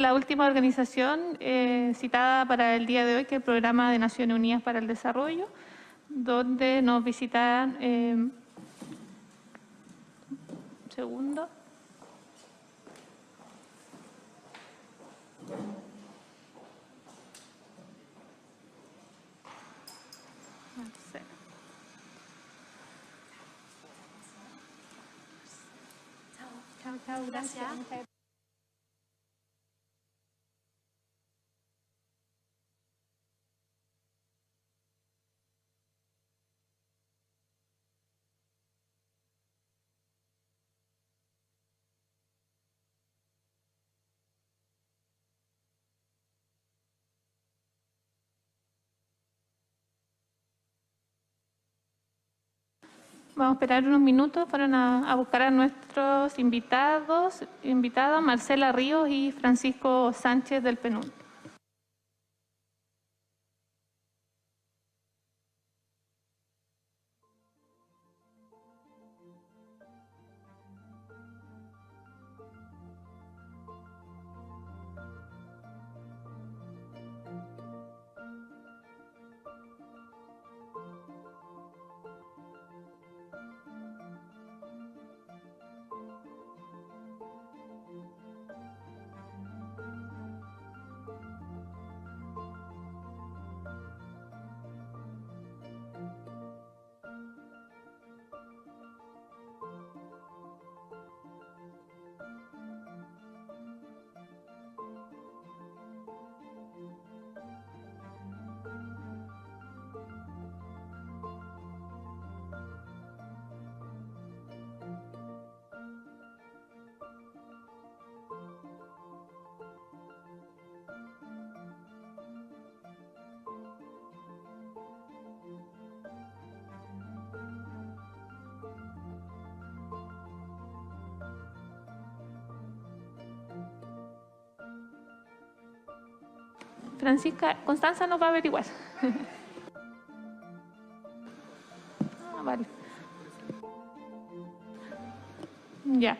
la última organización citada para el día de hoy, que es el Programa de Naciones Unidas para el Desarrollo, donde nos visitan... segundo. Chao, gracias. Vamos a esperar unos minutos. Fueron a buscar a nuestros invitadas, Marcela Ríos y Francisco Sánchez del PNUD. Francisca, Constanza nos va a averiguar. Vale. Ya.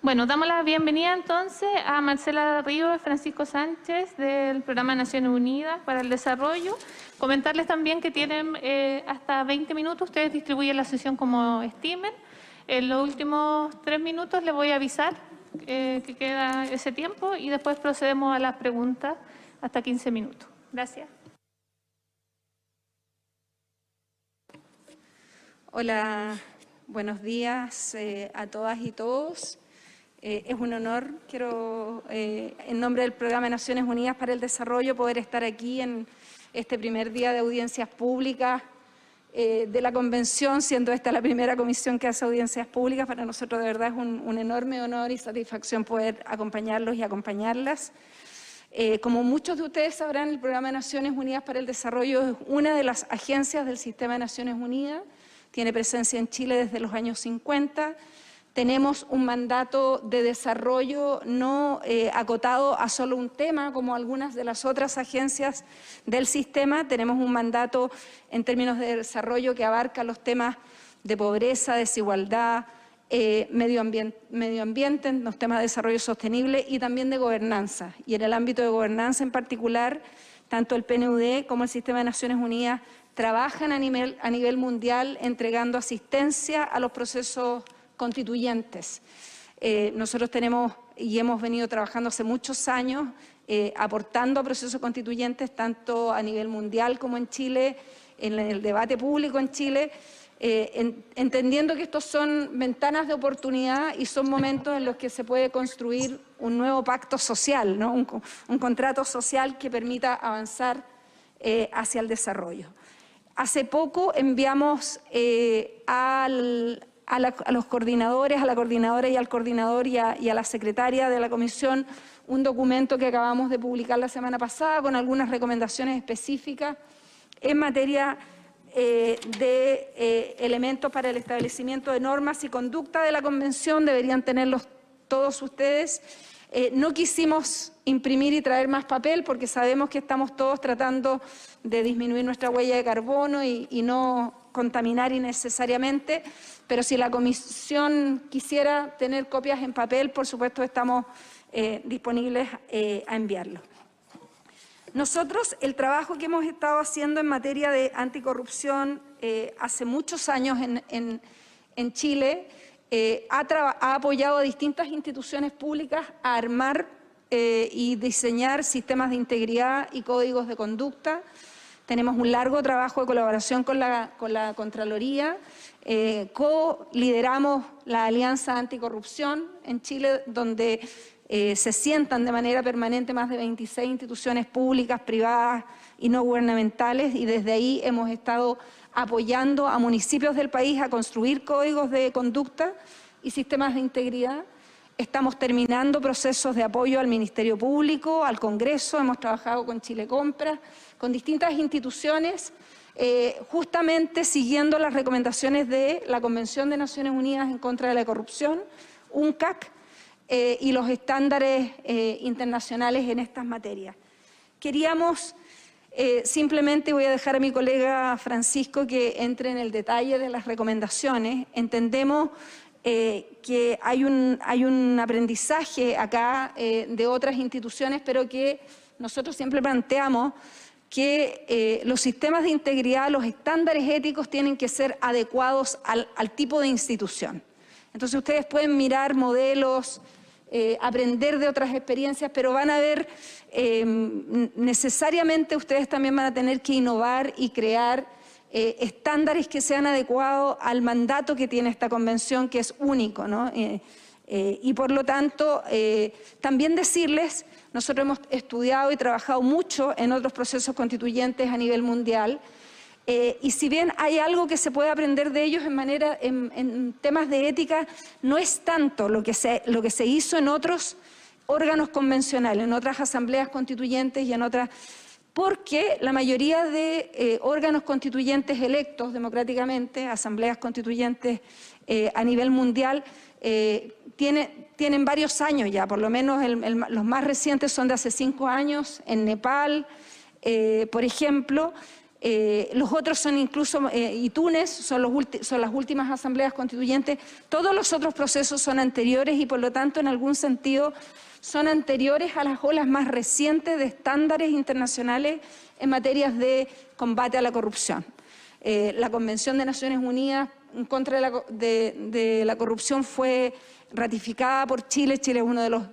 Bueno, damos la bienvenida entonces a Marcela Ríos y Francisco Sánchez del Programa de Naciones Unidas para el Desarrollo. Comentarles también que tienen hasta 20 minutos. Ustedes distribuyen la sesión como estimen. En los últimos 3 minutos les voy a avisar que queda ese tiempo y después procedemos a las preguntas hasta 15 minutos. Gracias. Hola, buenos días a todas y todos. Es un honor, en nombre del Programa de Naciones Unidas para el Desarrollo, poder estar aquí en este primer día de audiencias públicas de la Convención, siendo esta la primera comisión que hace audiencias públicas. Para nosotros de verdad es un enorme honor y satisfacción poder acompañarlos y acompañarlas. Como muchos de ustedes sabrán, el Programa de Naciones Unidas para el Desarrollo es una de las agencias del Sistema de Naciones Unidas, tiene presencia en Chile desde los años 50, tenemos un mandato de desarrollo no acotado a solo un tema, como algunas de las otras agencias del sistema. Tenemos un mandato en términos de desarrollo que abarca los temas de pobreza, desigualdad, medio ambiente, los temas de desarrollo sostenible y también de gobernanza. Y en el ámbito de gobernanza en particular, tanto el PNUD como el Sistema de Naciones Unidas trabajan a nivel mundial entregando asistencia a los procesos constituyentes. Nosotros tenemos y hemos venido trabajando hace muchos años aportando a procesos constituyentes tanto a nivel mundial como en Chile, en el debate público en Chile, entendiendo que estos son ventanas de oportunidad y son momentos en los que se puede construir un nuevo pacto social, ¿no? un contrato social que permita avanzar hacia el desarrollo. Hace poco enviamos a los coordinadores, a la coordinadora y al coordinador y a la secretaria de la comisión un documento que acabamos de publicar la semana pasada con algunas recomendaciones específicas en materia de elementos para el establecimiento de normas y conducta de la Convención. Deberían tenerlos todos ustedes. No quisimos imprimir y traer más papel porque sabemos que estamos todos tratando de disminuir nuestra huella de carbono y no contaminar innecesariamente, pero si la comisión quisiera tener copias en papel, por supuesto estamos disponibles a enviarlo. Nosotros, el trabajo que hemos estado haciendo en materia de anticorrupción hace muchos años en Chile, ha apoyado a distintas instituciones públicas a armar y diseñar sistemas de integridad y códigos de conducta. Tenemos un largo trabajo de colaboración con la Contraloría. Co-lideramos la Alianza Anticorrupción en Chile, donde se sientan de manera permanente más de 26 instituciones públicas, privadas y no gubernamentales, y desde ahí hemos estado apoyando a municipios del país a construir códigos de conducta y sistemas de integridad. Estamos terminando procesos de apoyo al Ministerio Público, al Congreso, hemos trabajado con Chile Compras, con distintas instituciones, justamente siguiendo las recomendaciones de la Convención de Naciones Unidas en contra de la corrupción, UNCAC, y los estándares internacionales en estas materias. Queríamos, simplemente voy a dejar a mi colega Francisco que entre en el detalle de las recomendaciones. Entendemos que hay un aprendizaje acá de otras instituciones, pero que nosotros siempre planteamos que los sistemas de integridad, los estándares éticos tienen que ser adecuados al tipo de institución. Entonces ustedes pueden mirar modelos, aprender de otras experiencias, pero van a ver, necesariamente ustedes también van a tener que innovar y crear estándares que sean adecuados al mandato que tiene esta convención, que es único, ¿no? Y por lo tanto, también decirles, nosotros hemos estudiado y trabajado mucho en otros procesos constituyentes a nivel mundial, y si bien hay algo que se puede aprender de ellos en temas de ética, no es tanto lo que se hizo en otros órganos convencionales, en otras asambleas constituyentes y en otras, porque la mayoría de órganos constituyentes electos democráticamente, asambleas constituyentes a nivel mundial, tienen varios años ya, por lo menos los más recientes son de hace 5 años, en Nepal, por ejemplo. Los otros son incluso, y Túnez, son las últimas asambleas constituyentes. Todos los otros procesos son anteriores y por lo tanto en algún sentido son anteriores a las olas más recientes de estándares internacionales en materias de combate a la corrupción. La Convención de Naciones Unidas en contra de la corrupción fue ratificada por Chile. Chile es uno de los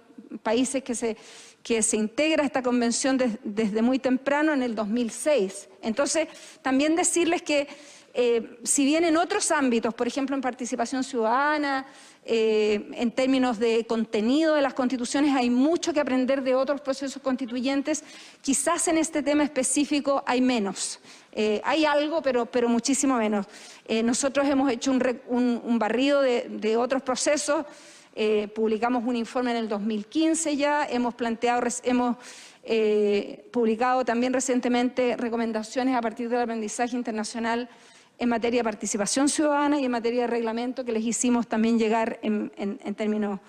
países que se integra a esta convención desde muy temprano, en el 2006. Entonces, también decirles que si bien en otros ámbitos, por ejemplo en participación ciudadana, en términos de contenido de las constituciones, hay mucho que aprender de otros procesos constituyentes, quizás en este tema específico hay menos. Hay algo, pero muchísimo menos. Nosotros hemos hecho un barrido de otros procesos. Publicamos un informe en el 2015 ya, hemos publicado también recientemente recomendaciones a partir del aprendizaje internacional en materia de participación ciudadana y en materia de reglamento, que les hicimos también llegar en términos,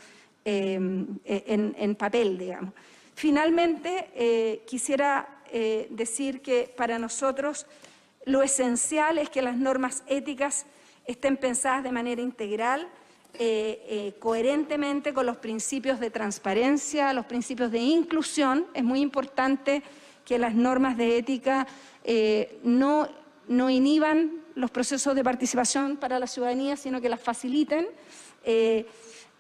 en papel, digamos. Finalmente, quisiera decir que para nosotros lo esencial es que las normas éticas estén pensadas de manera integral, coherentemente con los principios de transparencia, los principios de inclusión. Es muy importante que las normas de ética no inhiban los procesos de participación para la ciudadanía, sino que las faciliten.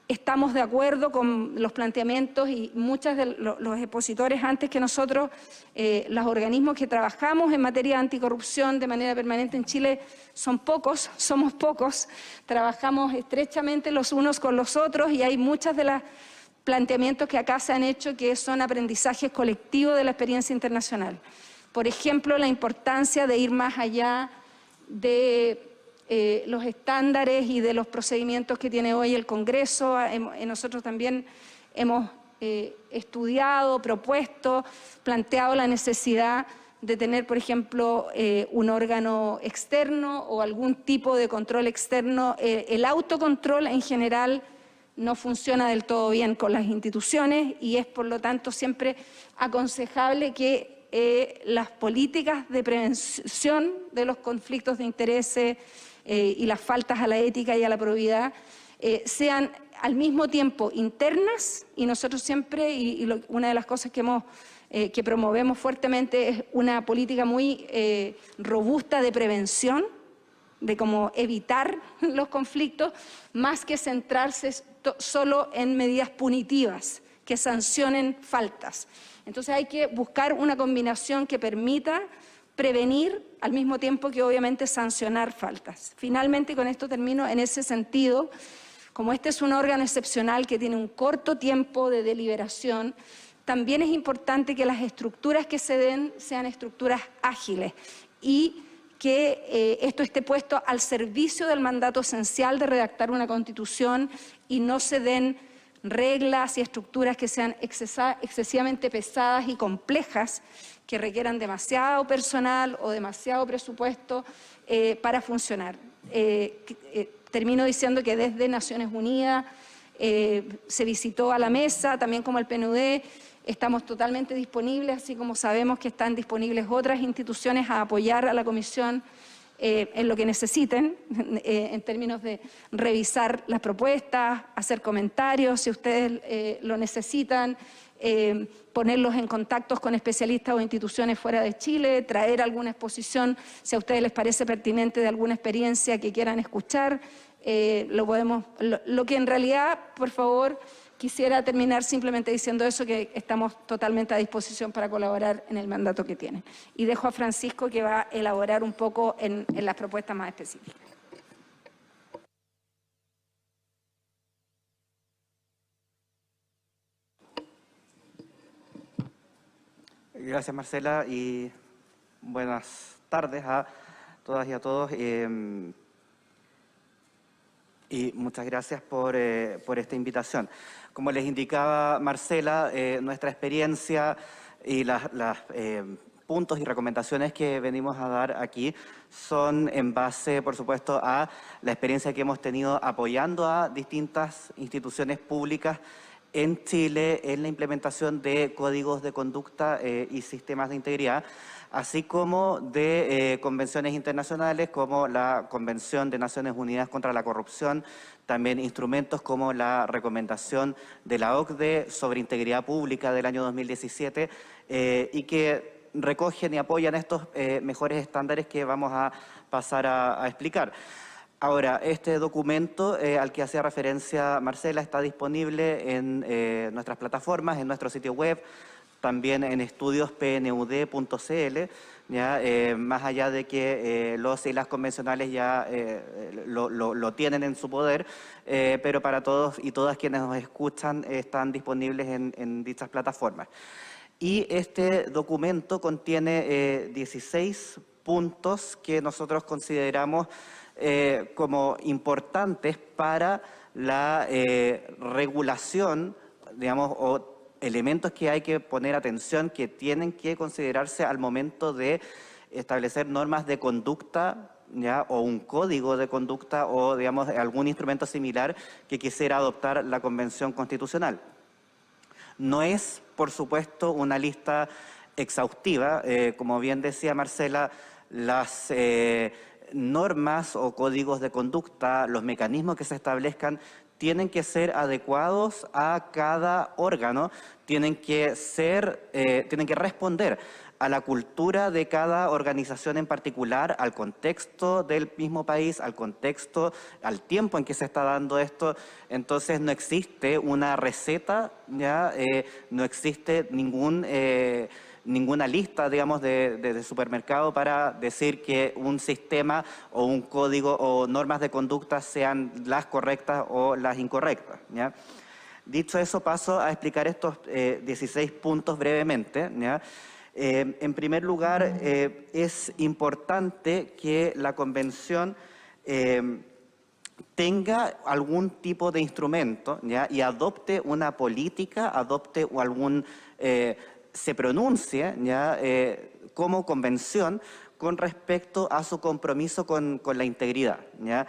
Estamos de acuerdo con los planteamientos y muchos de los expositores antes que nosotros, los organismos que trabajamos en materia de anticorrupción de manera permanente en Chile son pocos, somos pocos, trabajamos estrechamente los unos con los otros y hay muchos de los planteamientos que acá se han hecho que son aprendizajes colectivos de la experiencia internacional. Por ejemplo, la importancia de ir más allá de los estándares y de los procedimientos que tiene hoy el Congreso. Nosotros también hemos estudiado, propuesto, planteado la necesidad de tener, por ejemplo, un órgano externo o algún tipo de control externo. El autocontrol en general no funciona del todo bien con las instituciones y es, por lo tanto, siempre aconsejable que las políticas de prevención de los conflictos de intereses y las faltas a la ética y a la probidad sean al mismo tiempo internas, y nosotros siempre, una de las cosas que promovemos fuertemente es una política muy robusta de prevención, de cómo evitar los conflictos, más que centrarse solo en medidas punitivas que sancionen faltas. Entonces hay que buscar una combinación que permita prevenir al mismo tiempo que obviamente sancionar faltas. Finalmente, con esto termino, en ese sentido, como este es un órgano excepcional que tiene un corto tiempo de deliberación, también es importante que las estructuras que se den sean estructuras ágiles y que esto esté puesto al servicio del mandato esencial de redactar una Constitución y no se den reglas y estructuras que sean excesivamente pesadas y complejas, que requieran demasiado personal o demasiado presupuesto para funcionar. Termino diciendo que desde Naciones Unidas se visitó a la mesa, también como el PNUD, estamos totalmente disponibles, así como sabemos que están disponibles otras instituciones a apoyar a la Comisión en lo que necesiten, en términos de revisar las propuestas, hacer comentarios si ustedes lo necesitan, ponerlos en contactos con especialistas o instituciones fuera de Chile, traer alguna exposición si a ustedes les parece pertinente de alguna experiencia que quieran escuchar. Lo que en realidad, por favor, quisiera terminar simplemente diciendo eso, que estamos totalmente a disposición para colaborar en el mandato que tienen. Y dejo a Francisco, que va a elaborar un poco en las propuestas más específicas. Gracias, Marcela, y buenas tardes a todas y a todos. Y muchas gracias por esta invitación. Como les indicaba Marcela, nuestra experiencia y los puntos y recomendaciones que venimos a dar aquí son en base, por supuesto, a la experiencia que hemos tenido apoyando a distintas instituciones públicas en Chile en la implementación de códigos de conducta y sistemas de integridad, así como de convenciones internacionales como la Convención de Naciones Unidas contra la Corrupción, también instrumentos como la recomendación de la OCDE sobre integridad pública del año 2017 y que recogen y apoyan estos mejores estándares que vamos a pasar a explicar. Ahora, este documento al que hacía referencia Marcela está disponible en nuestras plataformas, en nuestro sitio web, también en estudiospnud.cl, más allá de que los y las convencionales ya lo tienen en su poder, pero para todos y todas quienes nos escuchan están disponibles en dichas plataformas. Y este documento contiene 16 puntos que nosotros consideramos como importantes para la regulación, digamos, o elementos que hay que poner atención, que tienen que considerarse al momento de establecer normas de conducta, ¿ya? O un código de conducta o, digamos, algún instrumento similar que quisiera adoptar la Convención Constitucional. No es, por supuesto, una lista exhaustiva. Como bien decía Marcela, las normas o códigos de conducta, los mecanismos que se establezcan, tienen que ser adecuados a cada órgano, tienen que responder a la cultura de cada organización en particular, al contexto del mismo país, al contexto, al tiempo en que se está dando esto. Entonces no existe una receta, ¿ya? No existe ninguna lista, digamos, de supermercado para decir que un sistema o un código o normas de conducta sean las correctas o las incorrectas, ¿ya? Dicho eso, paso a explicar estos 16 puntos brevemente, ¿ya? En primer lugar, es importante que la Convención tenga algún tipo de instrumento, ¿ya? Y adopte una política, adopte algún... se pronuncie, ¿ya? Como convención con respecto a su compromiso con la integridad, ¿ya?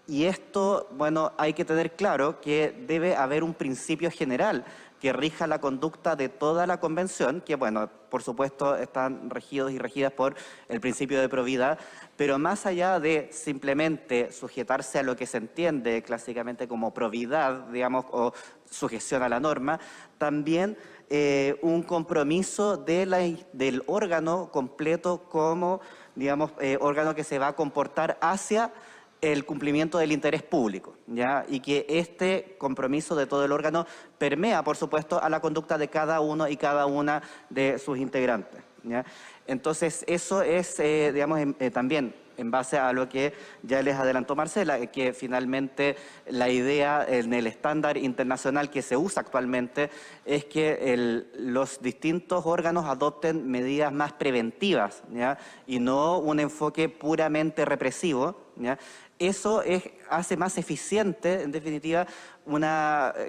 Y esto, bueno, hay que tener claro que debe haber un principio general que rija la conducta de toda la convención, que, bueno, por supuesto están regidos y regidas por el principio de probidad, pero más allá de simplemente sujetarse a lo que se entiende clásicamente como probidad, digamos, o sujeción a la norma, también un compromiso del órgano completo como, digamos, órgano que se va a comportar hacia el cumplimiento del interés público, ¿ya? Y que este compromiso de todo el órgano permea, por supuesto, a la conducta de cada uno y cada una de sus integrantes, ¿ya? Entonces, eso es, digamos, también en base a lo que ya les adelantó Marcela, que finalmente la idea en el estándar internacional que se usa actualmente es que los distintos órganos adopten medidas más preventivas, ¿ya? Y no un enfoque puramente represivo, ¿ya? Eso hace más eficiente, en definitiva,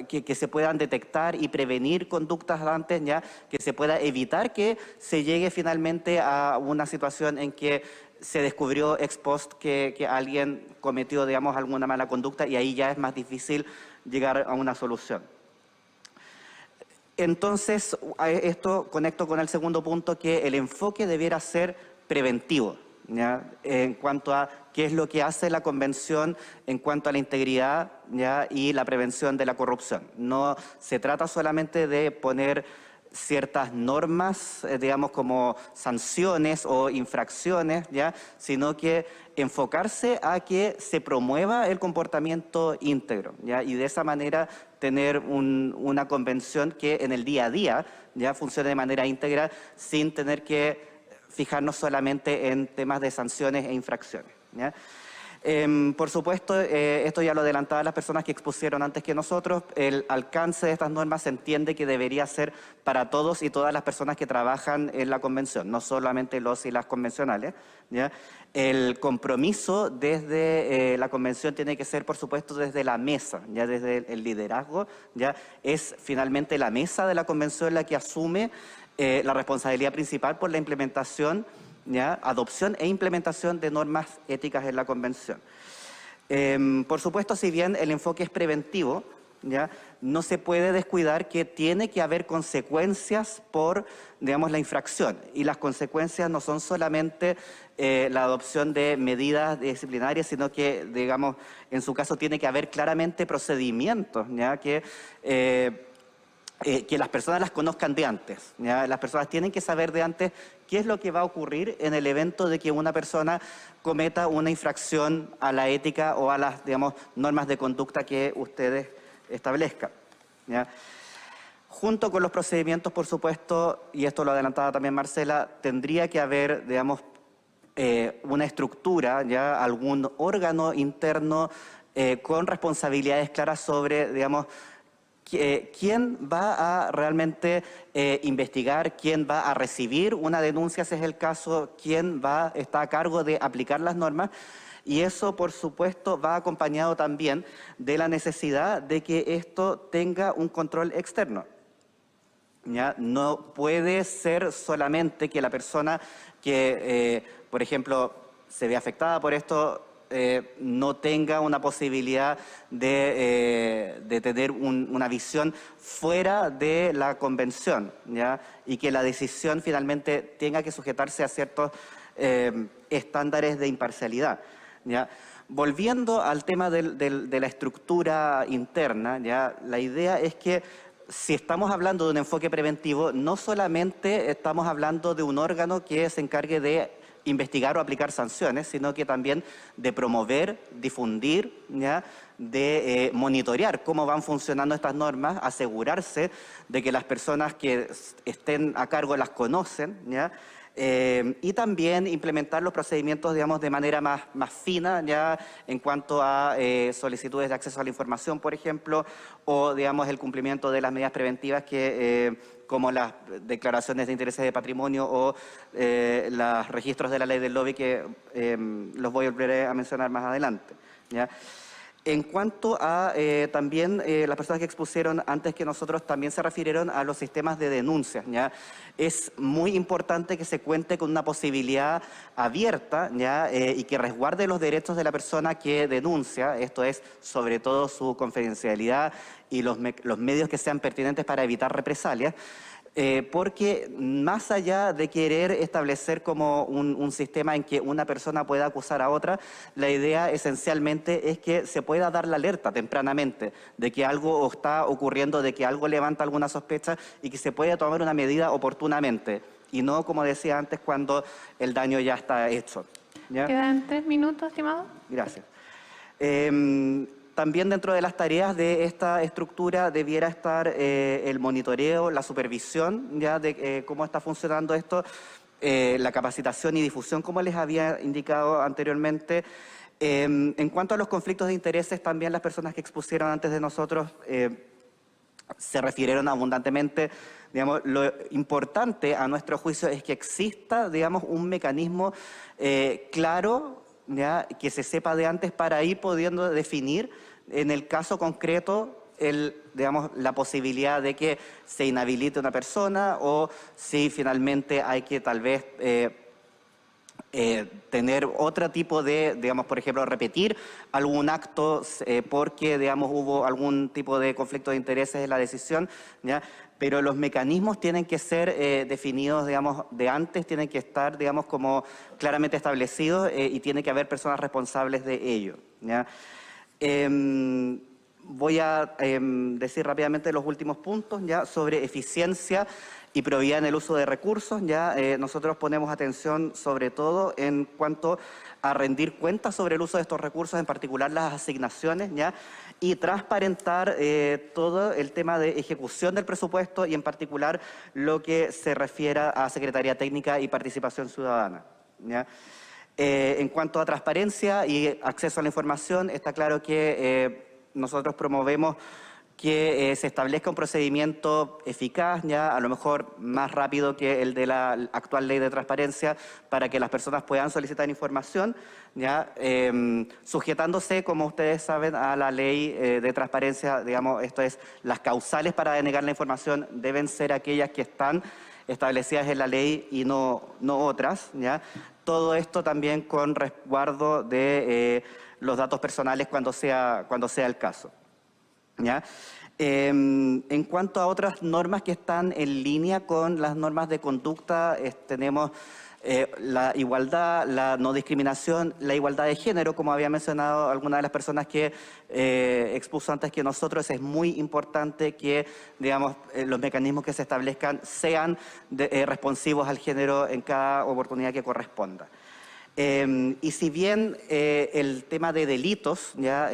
que se puedan detectar y prevenir conductas antes, ya que se pueda evitar que se llegue finalmente a una situación en que se descubrió ex post que alguien cometió, digamos, alguna mala conducta y ahí ya es más difícil llegar a una solución. Entonces, esto conecto con el segundo punto, que el enfoque debiera ser preventivo, ¿ya? En cuanto a qué es lo que hace la Convención en cuanto a la integridad, ¿ya? Y la prevención de la corrupción. No se trata solamente de poner ciertas normas, digamos, como sanciones o infracciones, ¿ya? Sino que enfocarse a que se promueva el comportamiento íntegro, ¿ya? Y de esa manera tener una convención que en el día a día ya funcione de manera íntegra sin tener que fijarnos solamente en temas de sanciones e infracciones, ¿ya? Por supuesto, esto ya lo adelantaban las personas que expusieron antes que nosotros, el alcance de estas normas se entiende que debería ser para todos y todas las personas que trabajan en la convención, no solamente los y las convencionales, ¿ya? El compromiso desde la convención tiene que ser, por supuesto, desde la mesa, ya desde el liderazgo, ya es finalmente la mesa de la convención la que asume la responsabilidad principal por la implementación, ¿ya? Adopción e implementación de normas éticas en la Convención. Por supuesto, si bien el enfoque es preventivo, ¿ya? No se puede descuidar que tiene que haber consecuencias por, digamos, la infracción. Y las consecuencias no son solamente la adopción de medidas disciplinarias, sino que, digamos, en su caso tiene que haber claramente procedimientos, ¿ya? Que las personas las conozcan de antes, ¿ya? Las personas tienen que saber de antes qué es lo que va a ocurrir en el evento de que una persona cometa una infracción a la ética o a las, digamos, normas de conducta que ustedes establezcan, ¿ya? Junto con los procedimientos, por supuesto, y esto lo adelantaba también Marcela, tendría que haber, digamos, una estructura, ¿ya? Algún órgano interno con responsabilidades claras sobre, digamos, quién va a realmente investigar, quién va a recibir una denuncia, si es el caso, quién está a cargo de aplicar las normas. Y eso, por supuesto, va acompañado también de la necesidad de que esto tenga un control externo, ¿ya? No puede ser solamente que la persona que, por ejemplo, se ve afectada por esto, no tenga una posibilidad de tener una visión fuera de la convención, ¿ya? Y que la decisión finalmente tenga que sujetarse a ciertos estándares de imparcialidad, ¿ya? Volviendo al tema de la estructura interna, ¿ya? La idea es que si estamos hablando de un enfoque preventivo, no solamente estamos hablando de un órgano que se encargue de investigar o aplicar sanciones, sino que también de promover, difundir, ¿ya? De monitorear cómo van funcionando estas normas, asegurarse de que las personas que estén a cargo las conocen, ¿ya? Y también implementar los procedimientos, digamos, de manera más fina, ya en cuanto a solicitudes de acceso a la información, por ejemplo, o, digamos, el cumplimiento de las medidas preventivas como las declaraciones de intereses de patrimonio o los registros de la ley del lobby, que los voy a volver a mencionar más adelante, ¿ya? En cuanto a también las personas que expusieron antes que nosotros también se refirieron a los sistemas de denuncias, ¿ya? Es muy importante que se cuente con una posibilidad abierta, ¿ya? Y que resguarde los derechos de la persona que denuncia, esto es sobre todo su confidencialidad y los medios que sean pertinentes para evitar represalias. Porque más allá de querer establecer como un sistema en que una persona pueda acusar a otra, la idea esencialmente es que se pueda dar la alerta tempranamente de que algo está ocurriendo, de que algo levanta alguna sospecha y que se pueda tomar una medida oportunamente y no, como decía antes, cuando el daño ya está hecho. ¿Ya? Quedan 3 minutos, estimado. Gracias. También dentro de las tareas de esta estructura debiera estar el monitoreo, la supervisión ya de cómo está funcionando esto, la capacitación y difusión, como les había indicado anteriormente. En cuanto a los conflictos de intereses, también las personas que expusieron antes de nosotros se refirieron abundantemente. Digamos, lo importante a nuestro juicio es que exista, digamos, un mecanismo claro, ¿ya? Que se sepa de antes para ir pudiendo definir en el caso concreto digamos, la posibilidad de que se inhabilite una persona o si finalmente hay que tal vez tener otro tipo de, digamos, por ejemplo, repetir algún acto porque, digamos, hubo algún tipo de conflicto de intereses en la decisión, ¿ya? Pero los mecanismos tienen que ser definidos, digamos, de antes, tienen que estar, digamos, como claramente establecidos y tiene que haber personas responsables de ello, ¿ya? Voy a decir rápidamente los últimos puntos, ¿ya? Sobre eficiencia y probidad en el uso de recursos, ¿ya? Nosotros ponemos atención sobre todo en cuanto a rendir cuentas sobre el uso de estos recursos, en particular las asignaciones, ¿ya? Y transparentar todo el tema de ejecución del presupuesto y en particular lo que se refiere a Secretaría Técnica y Participación Ciudadana, ¿ya? En cuanto a transparencia y acceso a la información, está claro que nosotros promovemos que se establezca un procedimiento eficaz, ya a lo mejor más rápido que el de la actual ley de transparencia, para que las personas puedan solicitar información, ya sujetándose, como ustedes saben, a la ley de transparencia. Digamos, esto es, las causales para denegar la información deben ser aquellas que están establecidas en la ley y no otras, ¿ya? Todo esto también con resguardo de los datos personales cuando sea el caso, ¿ya? En cuanto a otras normas que están en línea con las normas de conducta, tenemos la igualdad, la no discriminación, la igualdad de género, como había mencionado alguna de las personas que expuso antes que nosotros. Es muy importante que, digamos, los mecanismos que se establezcan sean responsivos al género en cada oportunidad que corresponda. Y si bien el tema de delitos, ¿ya?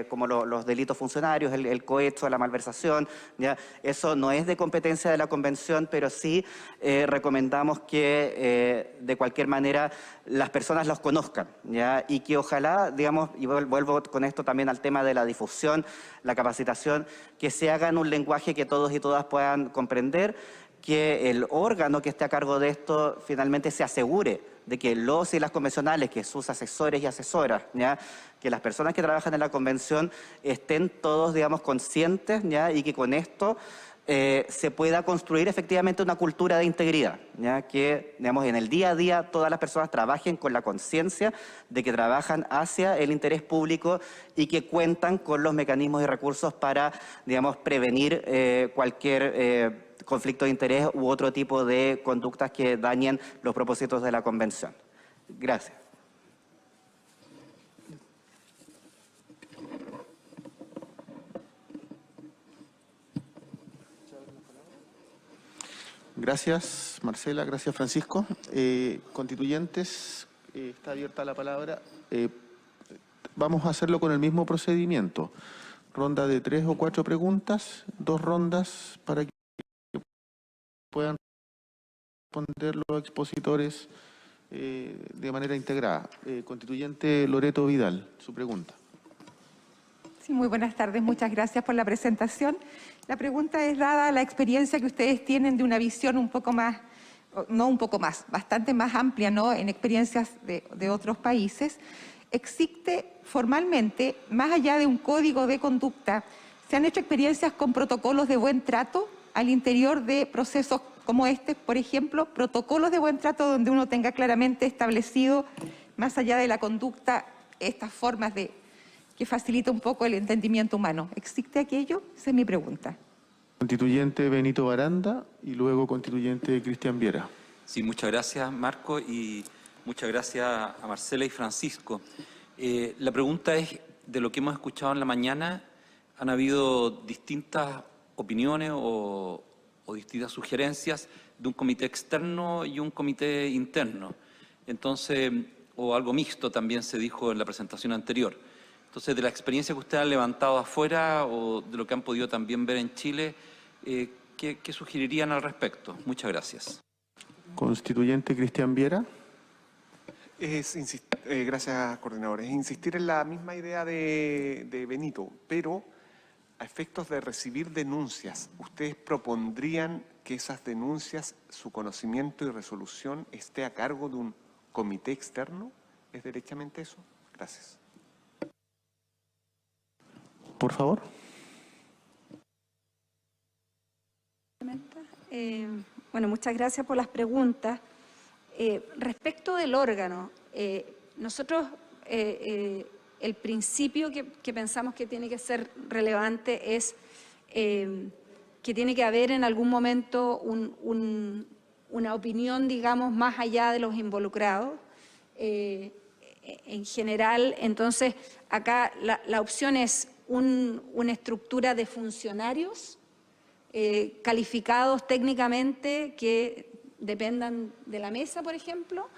Como los delitos funcionarios, el cohecho, la malversación, ¿ya? Eso no es de competencia de la Convención, pero sí recomendamos que de cualquier manera las personas los conozcan, ¿ya? Y que ojalá, digamos, y vuelvo con esto también al tema de la difusión, la capacitación, que se haga en un lenguaje que todos y todas puedan comprender, que el órgano que esté a cargo de esto finalmente se asegure de que los y las convencionales, que sus asesores y asesoras, ¿ya? Que las personas que trabajan en la convención estén todos, digamos, conscientes, ¿ya? Y que con esto se pueda construir efectivamente una cultura de integridad, ¿ya? Que, digamos, en el día a día todas las personas trabajen con la conciencia de que trabajan hacia el interés público y que cuentan con los mecanismos y recursos para, digamos, prevenir cualquier conflicto de interés u otro tipo de conductas que dañen los propósitos de la Convención. Gracias. Gracias, Marcela. Gracias, Francisco. Constituyentes, está abierta la palabra. Vamos a hacerlo con el mismo procedimiento. Ronda de 3 o 4 preguntas, 2 rondas para que puedan responder los expositores de manera integrada. Constituyente Loreto Vidal, su pregunta. Sí, muy buenas tardes, muchas gracias por la presentación. La pregunta es dada a la experiencia que ustedes tienen de una visión un poco más, no un poco más, bastante más amplia, ¿no? En experiencias de otros países. ¿Existe formalmente, más allá de un código de conducta, se han hecho experiencias con protocolos de buen trato al interior de procesos como este, por ejemplo, protocolos de buen trato donde uno tenga claramente establecido, más allá de la conducta, estas formas de que facilita un poco el entendimiento humano? ¿Existe aquello? Esa es mi pregunta. Constituyente Benito Baranda y luego constituyente Cristian Viera. Sí, muchas gracias, Marco, y muchas gracias a Marcela y Francisco. La pregunta es, de lo que hemos escuchado en la mañana, han habido distintas opiniones o distintas sugerencias de un comité externo y un comité interno. Entonces, o algo mixto también se dijo en la presentación anterior. Entonces, de la experiencia que ustedes han levantado afuera o de lo que han podido también ver en Chile, ¿qué sugerirían al respecto? Muchas gracias. Constituyente Cristian Viera. Gracias, coordinadores. Insistir en la misma idea de Benito, pero a efectos de recibir denuncias, ¿ustedes propondrían que esas denuncias, su conocimiento y resolución esté a cargo de un comité externo? ¿Es derechamente eso? Gracias. Por favor. Bueno, muchas gracias por las preguntas. Respecto del órgano, nosotros el principio que pensamos que tiene que ser relevante es que tiene que haber en algún momento una opinión, digamos, más allá de los involucrados. En general, entonces, acá la opción es una estructura de funcionarios calificados técnicamente que dependan de la mesa, por ejemplo,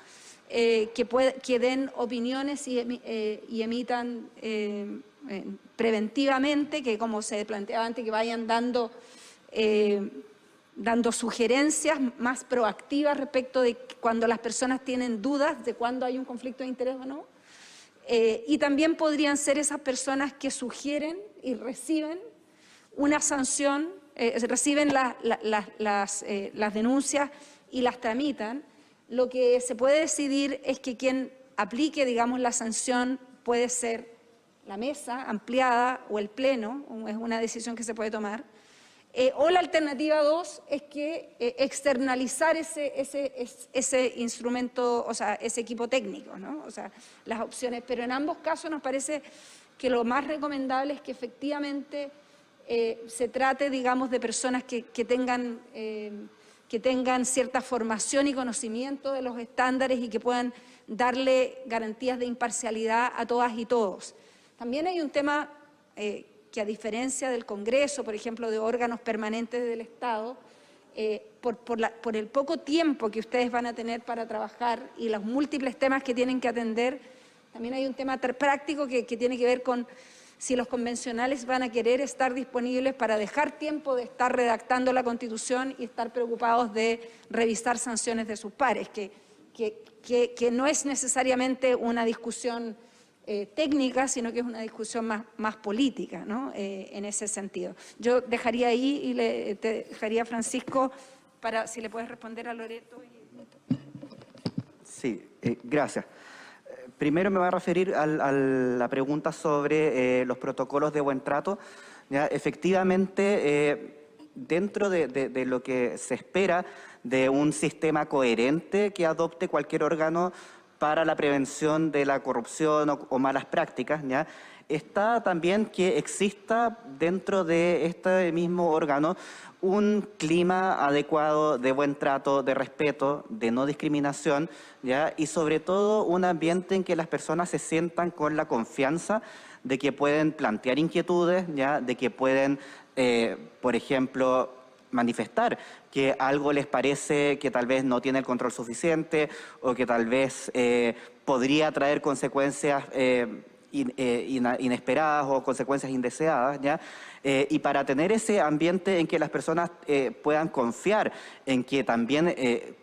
que den opiniones y emitan preventivamente, que como se planteaba antes, que vayan dando sugerencias más proactivas respecto de cuando las personas tienen dudas de cuándo hay un conflicto de interés o no. Y también podrían ser esas personas que sugieren y reciben una sanción, reciben las denuncias y las tramitan. Lo que se puede decidir es que quien aplique, digamos, la sanción puede ser la mesa ampliada o el pleno, es una decisión que se puede tomar. O la alternativa 2 es que externalizar ese instrumento, o sea, ese equipo técnico, ¿no? O sea, las opciones. Pero en ambos casos nos parece que lo más recomendable es que efectivamente se trate, digamos, de personas que tengan cierta formación y conocimiento de los estándares y que puedan darle garantías de imparcialidad a todas y todos. También hay un tema que a diferencia del Congreso, por ejemplo, de órganos permanentes del Estado, por el poco tiempo que ustedes van a tener para trabajar y los múltiples temas que tienen que atender, también hay un tema práctico que tiene que ver con si los convencionales van a querer estar disponibles para dejar tiempo de estar redactando la Constitución y estar preocupados de revisar sanciones de sus pares, que no es necesariamente una discusión técnica, sino que es una discusión más política, ¿no? En ese sentido. Yo dejaría ahí y te dejaría a Francisco para si le puedes responder a Loreto. Sí, gracias. Primero me voy a referir a la pregunta sobre los protocolos de buen trato. ¿Ya? Efectivamente, dentro de lo que se espera de un sistema coherente que adopte cualquier órgano para la prevención de la corrupción o malas prácticas, ¿ya? Está también que exista dentro de este mismo órgano un clima adecuado de buen trato, de respeto, de no discriminación, ¿ya? Y sobre todo un ambiente en que las personas se sientan con la confianza de que pueden plantear inquietudes, ¿ya? De que pueden, por ejemplo, manifestar que algo les parece que tal vez no tiene el control suficiente o que tal vez podría traer consecuencias inesperadas o consecuencias indeseadas, ¿ya? Y para tener ese ambiente en que las personas puedan confiar, en que también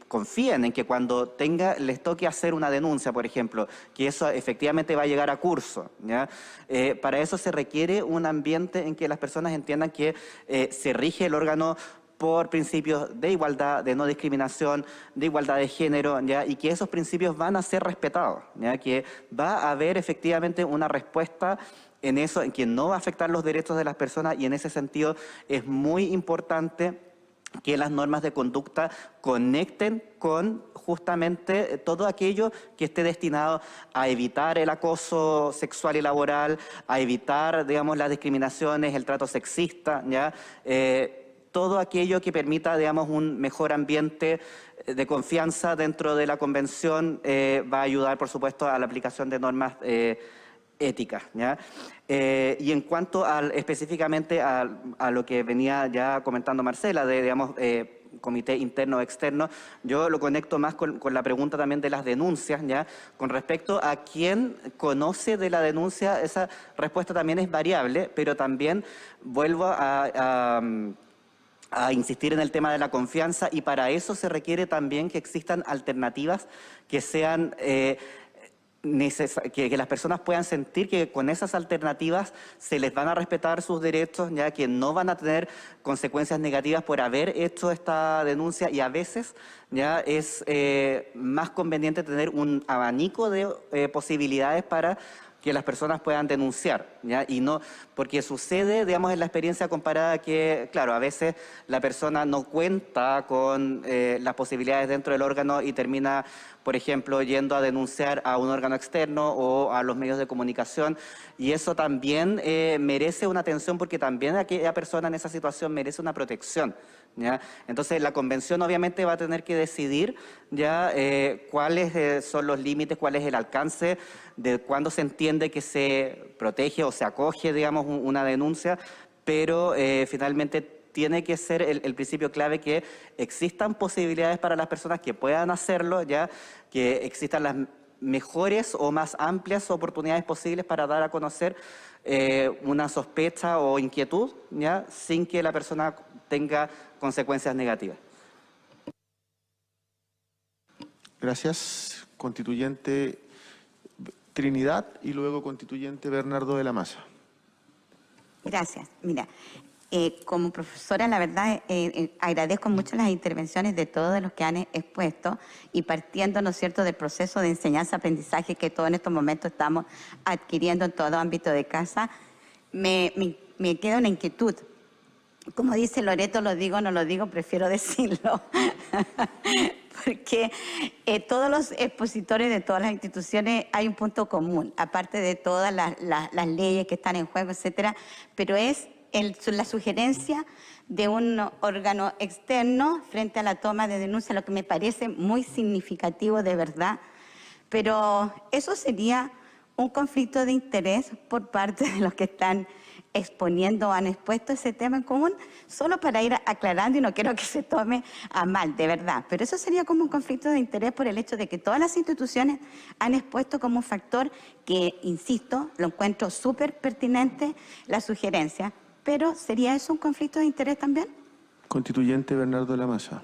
confíen en que cuando les toque hacer una denuncia, por ejemplo, que eso efectivamente va a llegar a curso, ¿ya? Para eso se requiere un ambiente en que las personas entiendan que se rige el órgano por principios de igualdad, de no discriminación, de igualdad de género, ¿ya? Y que esos principios van a ser respetados, ¿ya? Que va a haber efectivamente una respuesta en eso, en que no va a afectar los derechos de las personas, y en ese sentido es muy importante que las normas de conducta conecten con justamente todo aquello que esté destinado a evitar el acoso sexual y laboral, a evitar, digamos, las discriminaciones, el trato sexista, ¿ya? Todo aquello que permita, digamos, un mejor ambiente de confianza dentro de la convención va a ayudar, por supuesto, a la aplicación de normas éticas, ¿ya? Y en cuanto específicamente a lo que venía ya comentando Marcela, de, digamos, comité interno o externo, yo lo conecto más con la pregunta también de las denuncias, ¿ya? Con respecto a quién conoce de la denuncia, esa respuesta también es variable, pero también vuelvo a insistir en el tema de la confianza, y para eso se requiere también que existan alternativas que sean que las personas puedan sentir que con esas alternativas se les van a respetar sus derechos, ya que no van a tener consecuencias negativas por haber hecho esta denuncia, y a veces ya es más conveniente tener un abanico de posibilidades para que las personas puedan denunciar, ¿ya? Y no, porque sucede, digamos, en la experiencia comparada que, claro, a veces la persona no cuenta con las posibilidades dentro del órgano y termina, por ejemplo, yendo a denunciar a un órgano externo o a los medios de comunicación, y eso también merece una atención, porque también aquella persona en esa situación merece una protección, ¿ya? Entonces la convención obviamente va a tener que decidir ya cuáles son los límites, cuál es el alcance de cuándo se entiende que se protege o se acoge, digamos, una denuncia, pero finalmente tiene que ser el principio clave que existan posibilidades para las personas que puedan hacerlo, ya que existan las mejores o más amplias oportunidades posibles para dar a conocer una sospecha o inquietud, ya sin que la persona tenga consecuencias negativas. Gracias. Constituyente Trinidad y luego constituyente Bernardo de la Maza. Gracias. Mira, como profesora, la verdad, agradezco mucho las intervenciones de todos los que han expuesto, y partiendo, ¿no es cierto?, del proceso de enseñanza-aprendizaje que todos en estos momentos estamos adquiriendo en todo ámbito de casa, me queda una inquietud. Como dice Loreto, lo digo, no lo digo, prefiero decirlo. Porque todos los expositores de todas las instituciones hay un punto común, aparte de todas las leyes que están en juego, etcétera, pero es la sugerencia de un órgano externo frente a la toma de denuncia, lo que me parece muy significativo de verdad. Pero eso sería un conflicto de interés por parte de los que están exponiendo o han expuesto ese tema en común, solo para ir aclarando, y no quiero que se tome a mal, de verdad, pero eso sería como un conflicto de interés por el hecho de que todas las instituciones han expuesto como un factor que, insisto, lo encuentro súper pertinente la sugerencia, pero ¿sería eso un conflicto de interés también? Constituyente Bernardo de la Maza.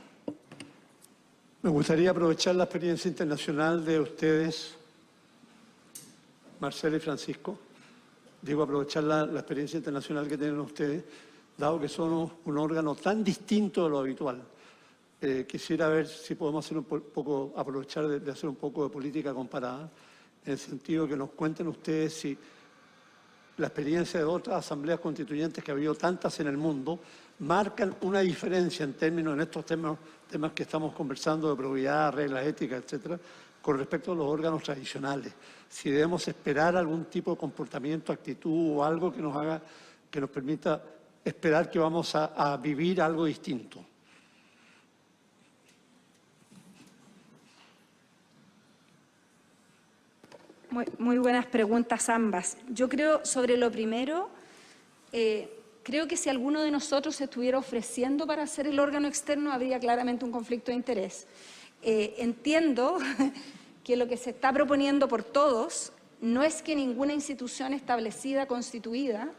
Me gustaría aprovechar la experiencia internacional de ustedes, Marcela y Francisco. Digo, aprovechar la experiencia internacional que tienen ustedes, dado que son un órgano tan distinto de lo habitual. Quisiera ver si podemos hacer aprovechar de hacer un poco de política comparada, en el sentido que nos cuenten ustedes si la experiencia de otras asambleas constituyentes, que ha habido tantas en el mundo, marcan una diferencia en términos, en estos temas que estamos conversando de probidad, reglas éticas, etcétera, con respecto a los órganos tradicionales. Si debemos esperar algún tipo de comportamiento, actitud o algo que nos permita esperar que vamos a vivir algo distinto. Muy buenas preguntas ambas. Yo creo, sobre lo primero, creo que si alguno de nosotros se estuviera ofreciendo para ser el órgano externo, habría claramente un conflicto de interés. Entiendo que lo que se está proponiendo por todos no es que ninguna institución establecida, constituida,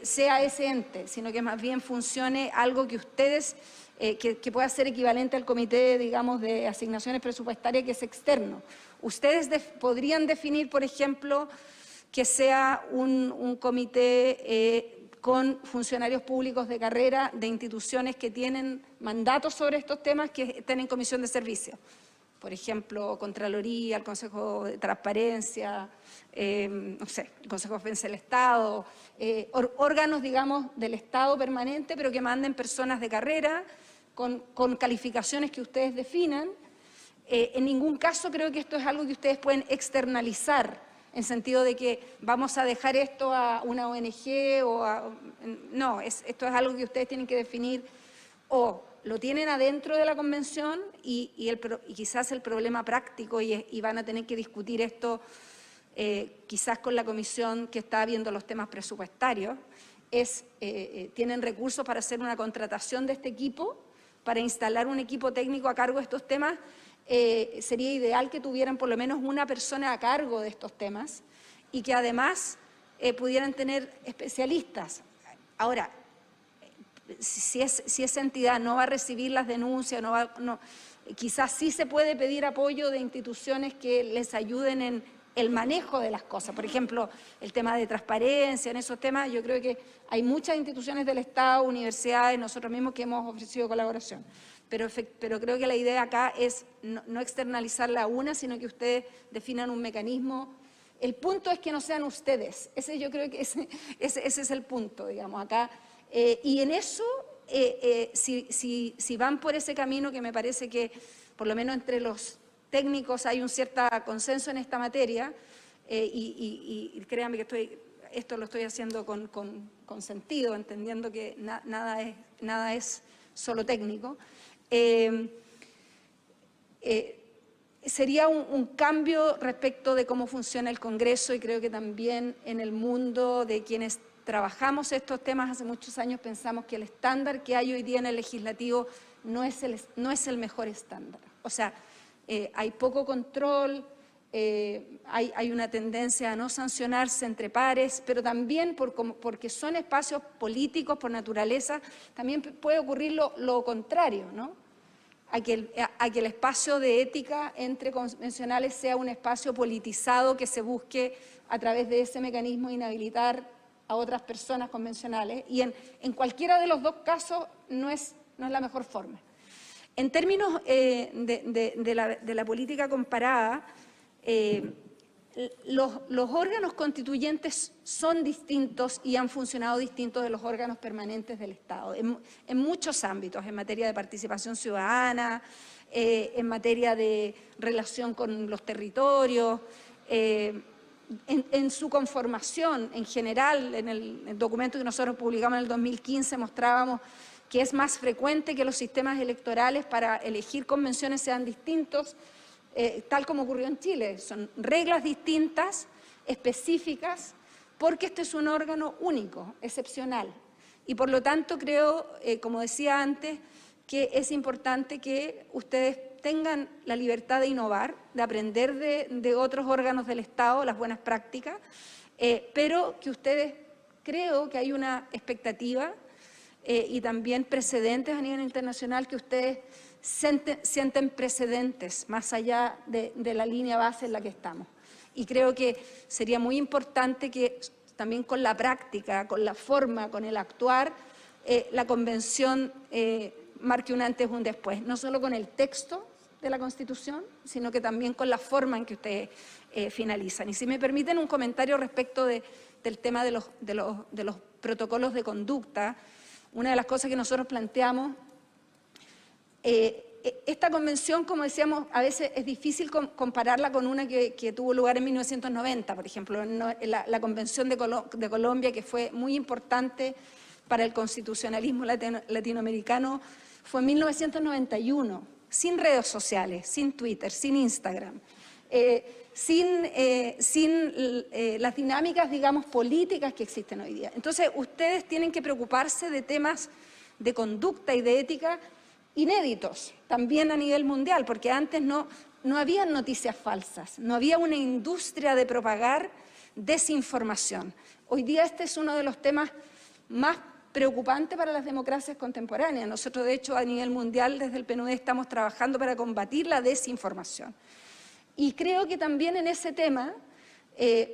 sea ese ente, sino que más bien funcione algo que ustedes, que pueda ser equivalente al comité, digamos, de asignaciones presupuestarias, que es externo. Ustedes podrían definir, por ejemplo, que sea un comité con funcionarios públicos de carrera de instituciones que tienen mandatos sobre estos temas que estén en comisión de servicio. Por ejemplo, Contraloría, el Consejo de Transparencia, no sé, el Consejo de Defensa del Estado, órganos, digamos, del Estado permanente, pero que manden personas de carrera con calificaciones que ustedes definan. En ningún caso creo que esto es algo que ustedes pueden externalizar, en sentido de que vamos a dejar esto a una ONG o a... No, esto es algo que ustedes tienen que definir o lo tienen adentro de la convención y quizás el problema práctico y van a tener que discutir esto quizás con la comisión que está viendo los temas presupuestarios, tienen recursos para hacer una contratación de este equipo, para instalar un equipo técnico a cargo de estos temas. Sería ideal que tuvieran por lo menos una persona a cargo de estos temas y que además pudieran tener especialistas. Ahora, si esa entidad no va a recibir las denuncias, quizás sí se puede pedir apoyo de instituciones que les ayuden en el manejo de las cosas. Por ejemplo, el tema de transparencia, en esos temas yo creo que hay muchas instituciones del Estado, universidades, nosotros mismos que hemos ofrecido colaboración. Pero creo que la idea acá es no externalizarla a una, sino que ustedes definan un mecanismo. El punto es que no sean ustedes. Yo creo que ese es el punto, digamos, acá. Y en eso, si van por ese camino, que me parece que por lo menos entre los técnicos hay un cierto consenso en esta materia, y créanme que esto lo estoy haciendo con sentido, entendiendo que nada es solo técnico. Sería un cambio respecto de cómo funciona el Congreso, y creo que también en el mundo de quienes trabajamos estos temas hace muchos años pensamos que el estándar que hay hoy día en el legislativo no es el mejor estándar. O sea, hay poco control, hay una tendencia a no sancionarse entre pares, pero también porque son espacios políticos por naturaleza, también puede ocurrir lo contrario, ¿no? A que el espacio de ética entre convencionales sea un espacio politizado que se busque a través de ese mecanismo inhabilitar a otras personas convencionales, y en cualquiera de los dos casos no es la mejor forma. En términos de la política comparada, los órganos constituyentes son distintos y han funcionado distintos de los órganos permanentes del Estado, en muchos ámbitos, en materia de participación ciudadana, en materia de relación con los territorios, en su conformación en general. En el documento que nosotros publicamos en el 2015 mostrábamos que es más frecuente que los sistemas electorales para elegir convenciones sean distintos, tal como ocurrió en Chile. Son reglas distintas, específicas, porque este es un órgano único, excepcional. Y por lo tanto creo, como decía antes, que es importante que ustedes tengan la libertad de innovar, de aprender de otros órganos del Estado, las buenas prácticas, pero que ustedes, creo que hay una expectativa y también precedentes a nivel internacional, que ustedes sienten precedentes más allá de la línea base en la que estamos. Y creo que sería muy importante que también con la práctica, con la forma, con el actuar, la Convención marque un antes y un después, no solo con el texto de la Constitución, sino que también con la forma en que ustedes finalizan. Y si me permiten un comentario respecto del tema de los protocolos de conducta, una de las cosas que nosotros planteamos, esta convención, como decíamos, a veces es difícil compararla con una que tuvo lugar en 1990, por ejemplo, la Convención de Colombia, que fue muy importante para el constitucionalismo latinoamericano, fue en 1991, sin redes sociales, sin Twitter, sin Instagram, sin las dinámicas, digamos, políticas que existen hoy día. Entonces, ustedes tienen que preocuparse de temas de conducta y de ética inéditos, también a nivel mundial, porque antes no había noticias falsas, no había una industria de propagar desinformación. Hoy día este es uno de los temas más preocupantes para las democracias contemporáneas. Nosotros, de hecho, a nivel mundial, desde el PNUD estamos trabajando para combatir la desinformación. Y creo que también en ese tema,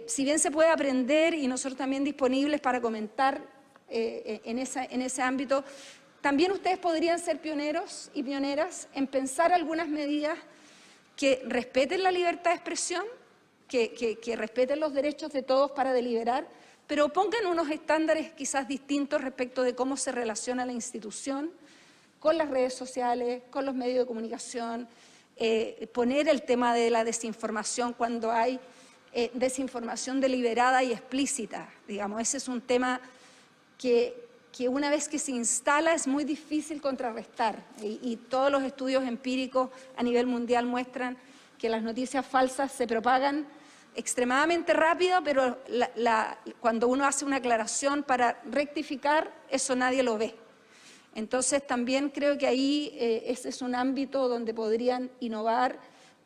si bien se puede aprender, y nosotros también disponibles para comentar en ese ámbito. También ustedes podrían ser pioneros y pioneras en pensar algunas medidas que respeten la libertad de expresión, que respeten los derechos de todos para deliberar, pero pongan unos estándares quizás distintos respecto de cómo se relaciona la institución con las redes sociales, con los medios de comunicación, poner el tema de la desinformación cuando hay desinformación deliberada y explícita. Digamos, ese es un tema que una vez que se instala es muy difícil contrarrestar y todos los estudios empíricos a nivel mundial muestran que las noticias falsas se propagan extremadamente rápido, pero cuando uno hace una aclaración para rectificar, eso nadie lo ve. Entonces también creo que ahí ese es un ámbito donde podrían innovar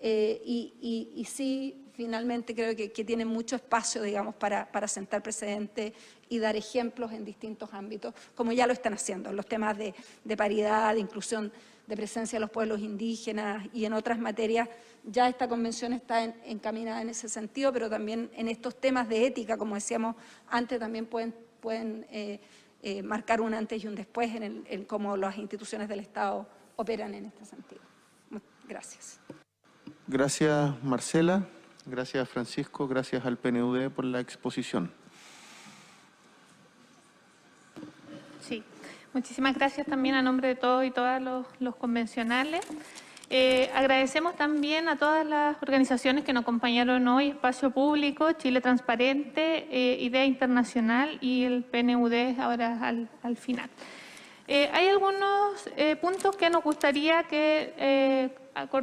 y sí, finalmente creo que tienen mucho espacio, digamos, para sentar precedentes y dar ejemplos en distintos ámbitos, como ya lo están haciendo, en los temas de paridad, de inclusión, de presencia de los pueblos indígenas y en otras materias. Ya esta convención está encaminada en ese sentido, pero también en estos temas de ética, como decíamos antes, también pueden marcar un antes y un después en cómo las instituciones del Estado operan en este sentido. Gracias. Gracias, Marcela. Gracias, Francisco. Gracias al PNUD por la exposición. Sí, muchísimas gracias también a nombre de todos y todas los convencionales. Agradecemos también a todas las organizaciones que nos acompañaron hoy, Espacio Público, Chile Transparente, Idea Internacional y el PNUD ahora al final. Hay algunos puntos que nos gustaría que acordáramos.